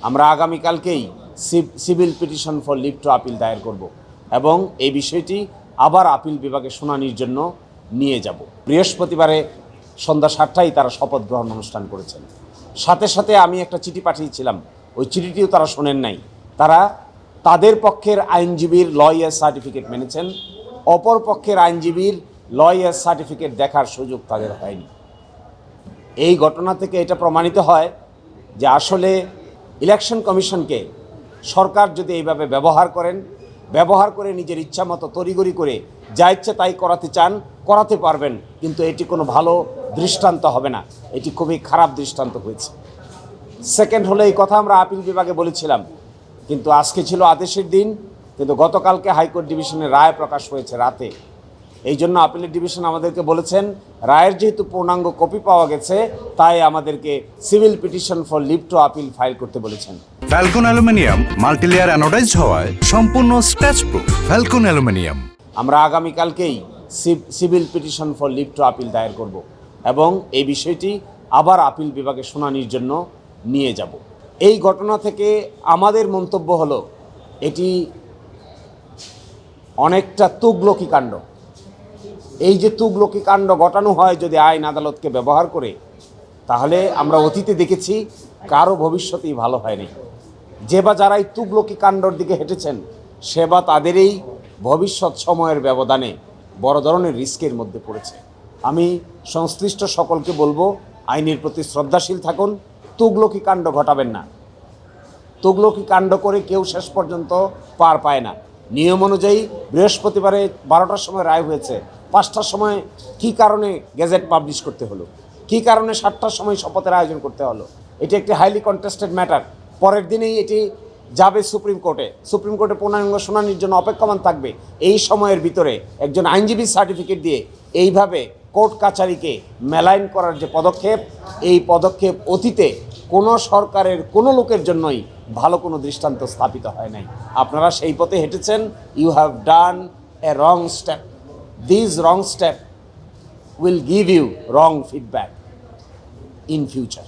আমরা আগামীকালকেই civil petition for leave to appeal দায়ের করব এবং এই বিষয়টি আবার আপিল বিভাগে শুনানির জন্য নিয়ে যাব। বৃহস্পতিবারে সন্ধ্যা 7টায় তারা শপথ গ্রহণ অনুষ্ঠান করেছেন। সাথে সাথে আমি একটা চিঠি পাঠিয়েছিলাম, ওই চিঠিটিও তারা শোনেন নাই। তারা তাদের পক্ষের আইনজীবীর লয়ার সার্টিফিকেট মেনেছেন, অপর পক্ষের আইনজীবীর লয়ার সার্টিফিকেট দেখার সুযোগ তাদের হয়নি। এই ঘটনা থেকে এটা প্রমাণিত হয় যে আসলে ইলেকশন কমিশনকে সরকার যদি এইভাবে ব্যবহার করে নিজের ইচ্ছা মতো তড়িঘড়ি করে যা ইচ্ছে তাই করাতে চান, করাতে পারবেন, কিন্তু এটি কোনো ভালো দৃষ্টান্ত হবে না, এটি খুবই খারাপ দৃষ্টান্ত হয়েছে। সেকেন্ড হলো, এই কথা আমরা আপিল বিভাগে বলেছিলাম, কিন্তু আজকে ছিল আদেশের দিন, কিন্তু গতকালকে হাইকোর্ট ডিভিশনের রায় প্রকাশ হয়েছে রাতে। এই জন্য আপিলের ডিভিশন আমাদেরকে বলেছেন, রায়ের যেহেতু পূর্ণাঙ্গ কপি পাওয়া গেছে, তাই আমাদেরকে civil petition for leave to appeal file করতে বলেছেন। ফ্যালকন অ্যালুমিনিয়াম মাল্টিলেয়ার অ্যানোডাইজড হওয়ায় সম্পূর্ণ স্ক্র্যাচ প্রুফ। Falcon aluminium. আমরা আগামীকালকেই civil petition for leave to appeal দায়ের করব এবং এই বিষয়টি আবার আপিল বিভাগে শুনানির জন্য নিয়ে যাব। এই ঘটনা থেকে আমাদের মন্তব্য হলো, এটি অনেকটা তুগলকি কাণ্ড। এই যে তুগলকি কাণ্ড ঘটানো হয় যদি আইন আদালতকে ব্যবহার করে, তাহলে আমরা অতীতে দেখেছি কারো ভবিষ্যতেই ভালো হয়নি। যে বা যারা এই তুগলকি কাণ্ডর দিকে হেঁটেছেন, সে বা তাদেরই ভবিষ্যৎ সময়ের ব্যবধানে বড় ধরনের রিস্কের মধ্যে পড়েছে। আমি সংশ্লিষ্ট সকলকে বলবো, আইনের প্রতি শ্রদ্ধাশীল থাকুন, তুগলকি কাণ্ড ঘটাবেন না। তুগলকি কাণ্ড করে কেউ শেষ পর্যন্ত পার পায় না। নিয়ম অনুযায়ী বৃহস্পতিবারে 12টার সময় রায় হয়েছে, 5টার সময় কী কারণে গেজেট পাবলিশ করতে হলো, কী কারণে 7টার সময় শপথের আয়োজন করতে হলো, এটি একটি হাইলি কন্টেস্টেড ম্যাটার। পরের দিনেই এটি যাবে সুপ্রিম কোর্টে পূর্ণাঙ্গ শুনানির জন্য অপেক্ষমান থাকবে। এই সময়ের ভিতরে একজন আইনজীবীর সার্টিফিকেট দিয়ে এইভাবে কোর্ট কাছারিকে মেলাইন করার যে পদক্ষেপ, এই পদক্ষেপ অতীতে কোনো সরকারের কোনো লোকের জন্যই ভালো কোনো দৃষ্টান্ত স্থাপিত হয় নাই। আপনারা সেই পথে হেঁটেছেন। You have done a wrong step. This wrong step will give you wrong feedback in future.